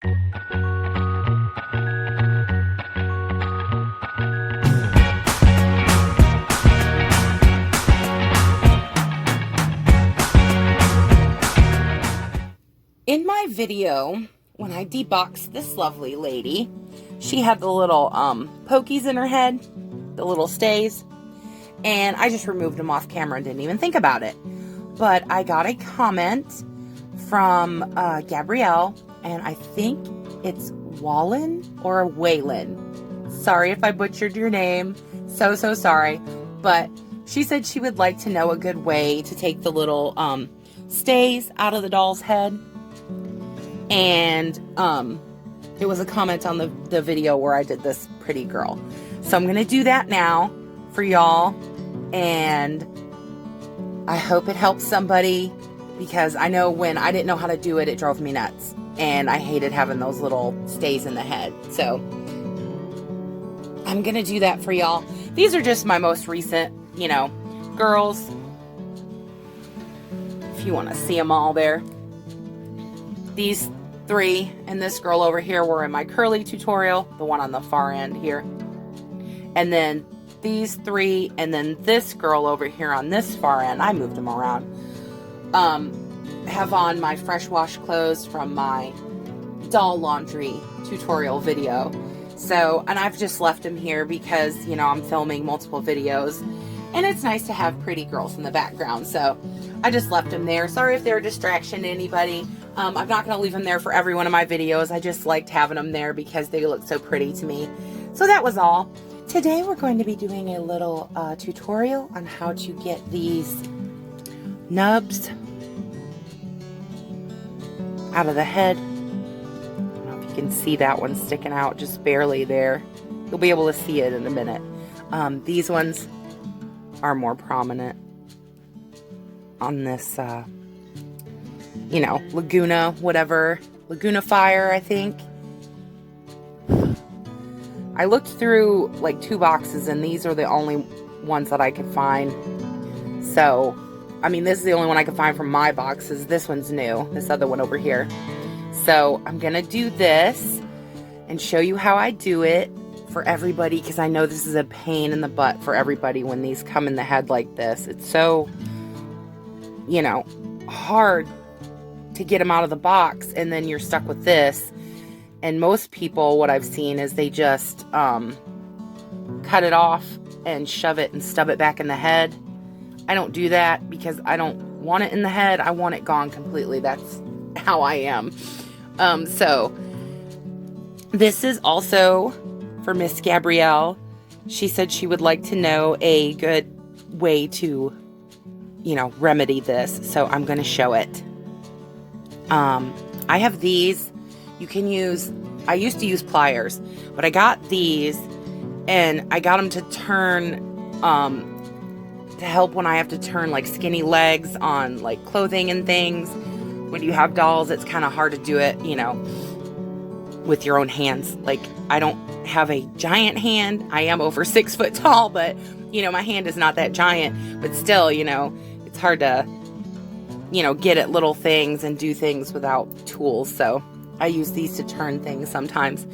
In my video, when I deboxed this lovely lady, she had the little pokies in her head, the little stays, and I just removed them off camera and didn't even think about it. But I got a comment from Gabrielle, and I think it's Wallen or Waylon. Sorry if I butchered your name. So sorry. But she said she would like to know a good way to take the little stays out of the doll's head. And it was a comment on the video where I did this pretty girl. So I'm going to do that now for y'all. And I hope it helps somebody, because I know when I didn't know how to do it, it drove me nuts. And I hated having those little stays in the head. So I'm going to do that for y'all. These are just my most recent, girls. If you want to see them all there. These 3 and this girl over here were in my curly tutorial, the one on the far end here. And then these 3 and then this girl over here on this far end, I moved them around, have on my fresh wash clothes from my doll laundry tutorial video. So, and I've just left them here because, I'm filming multiple videos and it's nice to have pretty girls in the background. So I just left them there. Sorry if they're a distraction to anybody. I'm not going to leave them there for every one of my videos. I just liked having them there because they look so pretty to me. So that was all. Today we're going to be doing a little tutorial on how to get these nubs out of the head. I don't know if you can see that one sticking out just barely there. You'll be able to see it in a minute. These ones are more prominent on this Laguna, whatever. Laguna Fire, I think. I looked through like 2 boxes and these are the only ones that I could find. So, I mean, this is the only one I could find from my boxes. This one's new. This other one over here. So, I'm going to do this and show you how I do it for everybody, because I know this is a pain in the butt for everybody when these come in the head like this. It's so, hard to get them out of the box, and then you're stuck with this. And most people, what I've seen is they just cut it off and shove it and stub it back in the head. I don't do that because I don't want it in the head. I want it gone completely. That's how I am. So this is also for Miss Gabrielle. She said she would like to know a good way to, remedy this. So I'm going to show it. I have these. You can use, I used to use pliers, but I got these and I got them to turn, to help when I have to turn like skinny legs on like clothing and things. When you have dolls, it's kind of hard to do it, with your own hands. Like, I don't have a giant hand. I am over 6 foot tall, but my hand is not that giant, but still, it's hard to, get at little things and do things without tools. So I use these to turn things sometimes.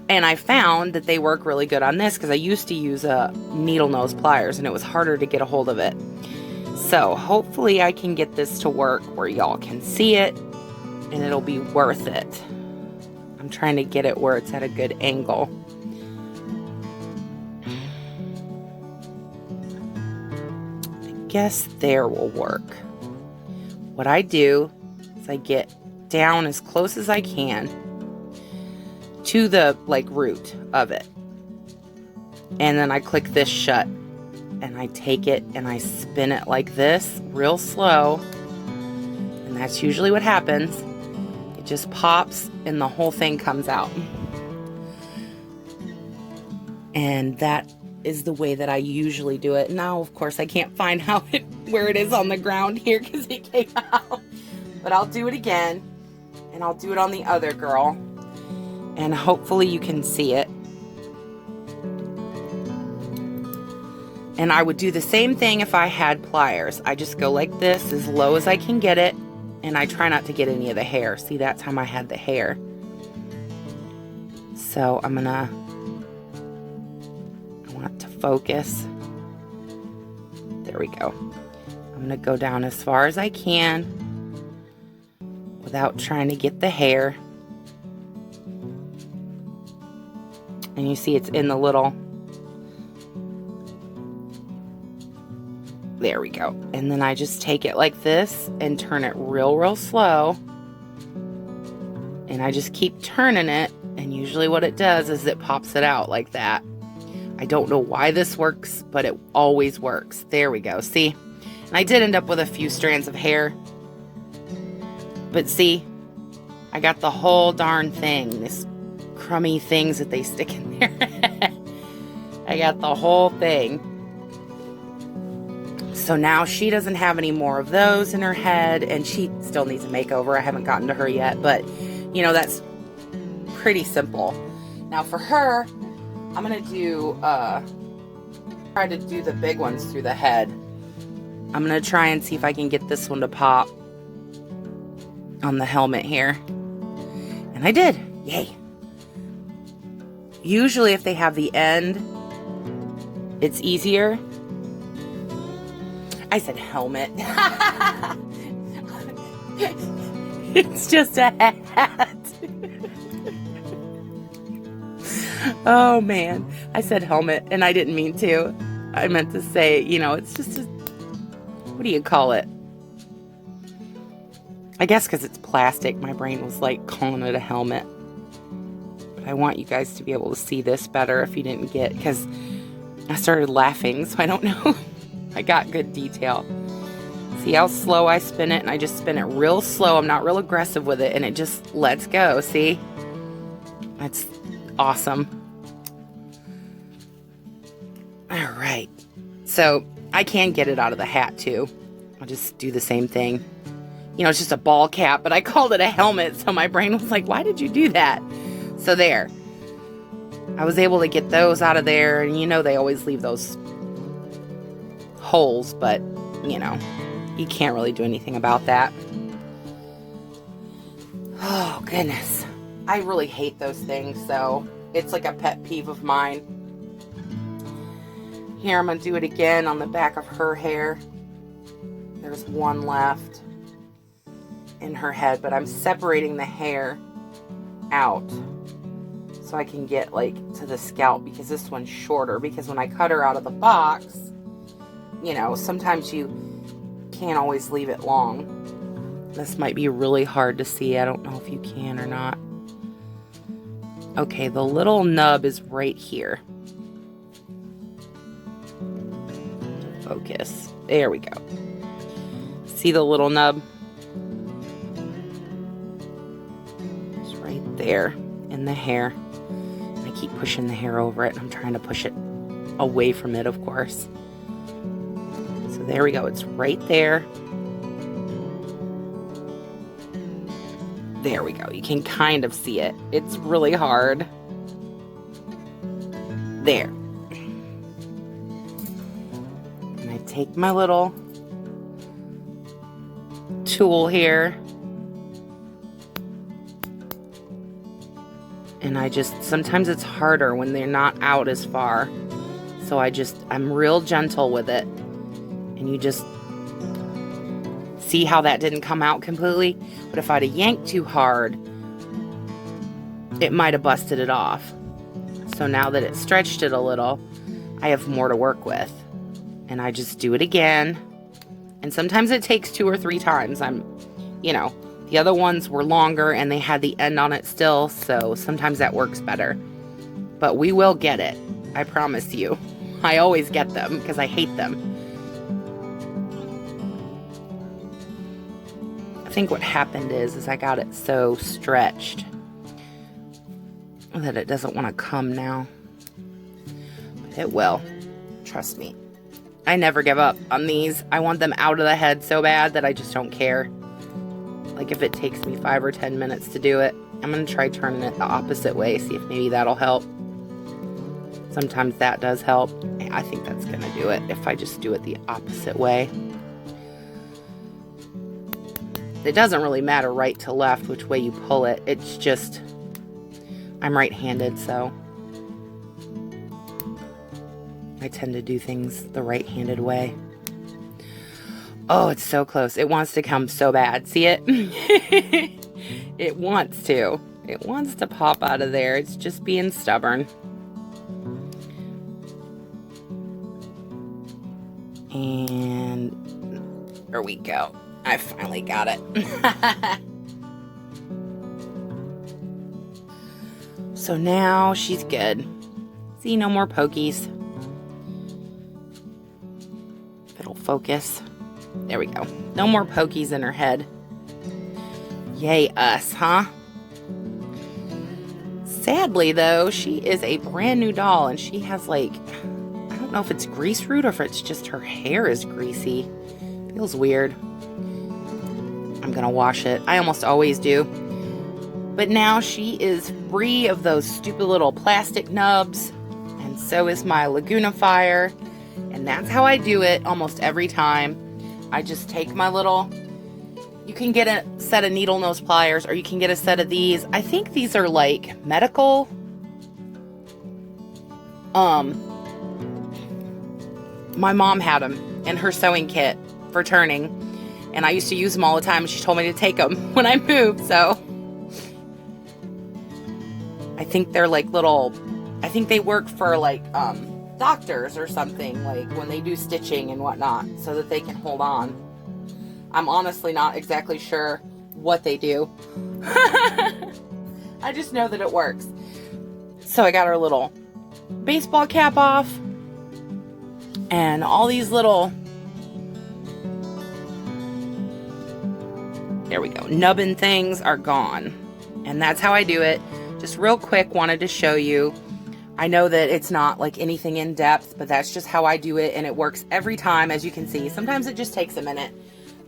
And I found that they work really good on this because I used to use needle nose pliers and it was harder to get a hold of it. So hopefully I can get this to work where y'all can see it and it'll be worth it. I'm trying to get it where it's at a good angle. I guess there will work. What I do is I get down as close as I can to the root of it, and then I click this shut and I take it and I spin it like this real slow, and that's usually what happens. It just pops and the whole thing comes out, and that is the way that I usually do it. Now of course I can't find where it is on the ground here because it came out, but I'll do it again. And I'll do it on the other girl. And hopefully you can see it. And I would do the same thing if I had pliers. I just go like this as low as I can get it. And I try not to get any of the hair. See, that time I had the hair. So I want to focus. There we go. I'm gonna go down as far as I can without trying to get the hair. And you see it's in the little, there we go. And then I just take it like this and turn it real slow. And I just keep turning it. And usually what it does is it pops it out like that. I don't know why this works, but it always works. There we go. See? And I did end up with a few strands of hair. But see, I got the whole darn thing. This crummy things that they stick in there. I got the whole thing. So now she doesn't have any more of those in her head, and she still needs a makeover. I haven't gotten to her yet, but you know, that's pretty simple. Now for her, I'm gonna do try to do the big ones through the head. I'm gonna try and see if I can get this one to pop on the helmet here. And I did. Yay. Usually if they have the end, it's easier. I said helmet. It's just a hat. Oh man, I said helmet and I didn't mean to. I meant to say, you know, it's just a, what do you call it? I guess because it's plastic, my brain was like calling it a helmet. But I want you guys to be able to see this better if you didn't get, because I started laughing, so I don't know. I got good detail. See how slow I spin it? And I just spin it real slow. I'm not real aggressive with it, and it just lets go. See? That's awesome. All right. So I can get it out of the hat too. I'll just do the same thing. You know, it's just a ball cap, but I called it a helmet, so my brain was like, why did you do that? So there. I was able to get those out of there, and you know they always leave those holes, but, you know, you can't really do anything about that. Oh, goodness. I really hate those things, so it's like a pet peeve of mine. Here, I'm going to do it again on the back of her hair. There's one left in her head, but I'm separating the hair out so I can get like to the scalp, because this one's shorter, because when I cut her out of the box, you know, sometimes you can't always leave it long. This might be really hard to see. I don't know if you can or not. Okay, the little nub is right here. Focus. There we go. See the little nub? It's right there in the hair. And I keep pushing the hair over it, and I'm trying to push it away from it, of course. So there we go. It's right there. There we go. You can kind of see it. It's really hard. There. And I take my little tool here. And I just, sometimes it's harder when they're not out as far. So I'm real gentle with it. And you just see how that didn't come out completely? But if I'd have yanked too hard, it might have busted it off. So now that it stretched it a little, I have more to work with. And I just do it again. And sometimes it takes 2 or 3 times. You know, the other ones were longer and they had the end on it still, so sometimes that works better. But we will get it. I promise you. I always get them because I hate them. I think what happened is I got it so stretched that it doesn't want to come now. But it will. Trust me. I never give up on these. I want them out of the head so bad that I just don't care. Like if it takes me 5 or 10 minutes to do it, I'm going to try turning it the opposite way, see if maybe that'll help. Sometimes that does help. I think that's going to do it if I just do it the opposite way. It doesn't really matter right to left which way you pull it. It's just, I'm right-handed, so I tend to do things the right-handed way. Oh, it's so close. It wants to come so bad. See it? It wants to. It wants to pop out of there. It's just being stubborn. And there we go. I finally got it. So now she's good. See, no more pokies. If it'll focus. There we go. No more pokies in her head. Yay us, huh? Sadly, though, she is a brand new doll, and she has, like, I don't know if it's grease root or if it's just her hair is greasy. Feels weird. I'm gonna wash it. I almost always do. But now she is free of those stupid little plastic nubs, and so is my Lagunifier. And that's how I do it almost every time. I just take my little... You can get a set of needle nose pliers, or you can get a set of these. I think these are like medical. My mom had them in her sewing kit for turning, and I used to use them all the time, and she told me to take them when I moved, so... I think they're like little... I think they work for like, doctors or something, like when they do stitching and whatnot, so that they can hold on. I'm honestly not exactly sure what they do. I just know that it works. So I got her little baseball cap off, and all these little, there we go, nubbin things are gone. And that's how I do it. Just real quick, wanted to show you. I know that it's not like anything in depth, but that's just how I do it, and it works every time, as you can see. Sometimes it just takes a minute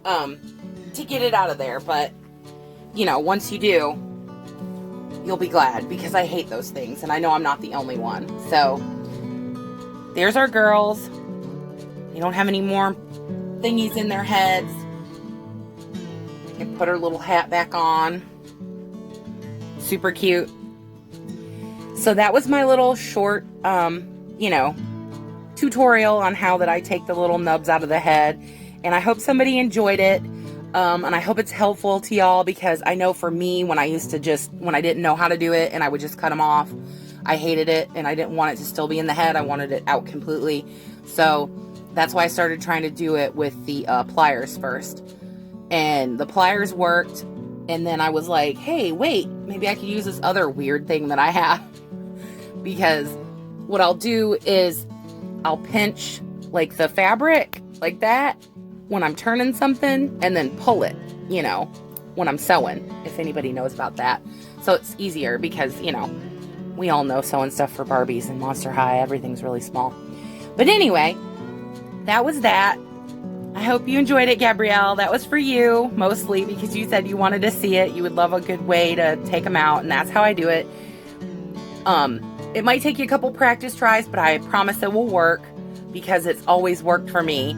to get it out of there, but you know, once you do, you'll be glad, because I hate those things, and I know I'm not the only one. So there's our girls. They don't have any more thingies in their heads. I can put her little hat back on. Super cute. So that was my little short, you know, tutorial on how that I take the little nubs out of the head. And I hope somebody enjoyed it. And I hope it's helpful to y'all, because I know for me, when I didn't know how to do it and I would just cut them off, I hated it, and I didn't want it to still be in the head. I wanted it out completely. So that's why I started trying to do it with the pliers first. And the pliers worked. And then I was like, hey, wait, maybe I could use this other weird thing that I have. Because what I'll do is I'll pinch like the fabric like that when I'm turning something, and then pull it, you know, when I'm sewing, if anybody knows about that. So it's easier, because, you know, we all know sewing stuff for Barbies and Monster High, everything's really small. But anyway, that was that. I hope you enjoyed it, Gabrielle. That was for you, mostly, because you said you wanted to see it. You would love a good way to take them out, and that's how I do it. It might take you a couple practice tries, but I promise it will work, because it's always worked for me.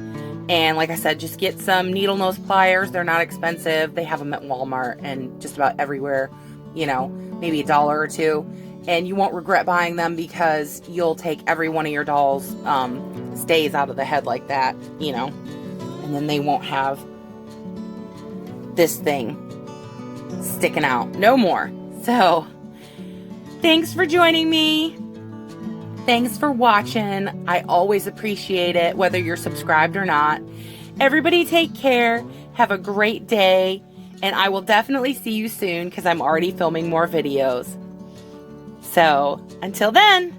And like I said, just get some needle nose pliers. They're not expensive. They have them at Walmart and just about everywhere, you know, maybe $1 or $2. And you won't regret buying them, because you'll take every one of your dolls' stays out of the head like that, you know. And then they won't have this thing sticking out no more. So thanks for joining me. Thanks for watching. I always appreciate it, whether you're subscribed or not. Everybody take care. Have a great day. And I will definitely see you soon, because I'm already filming more videos. So until then.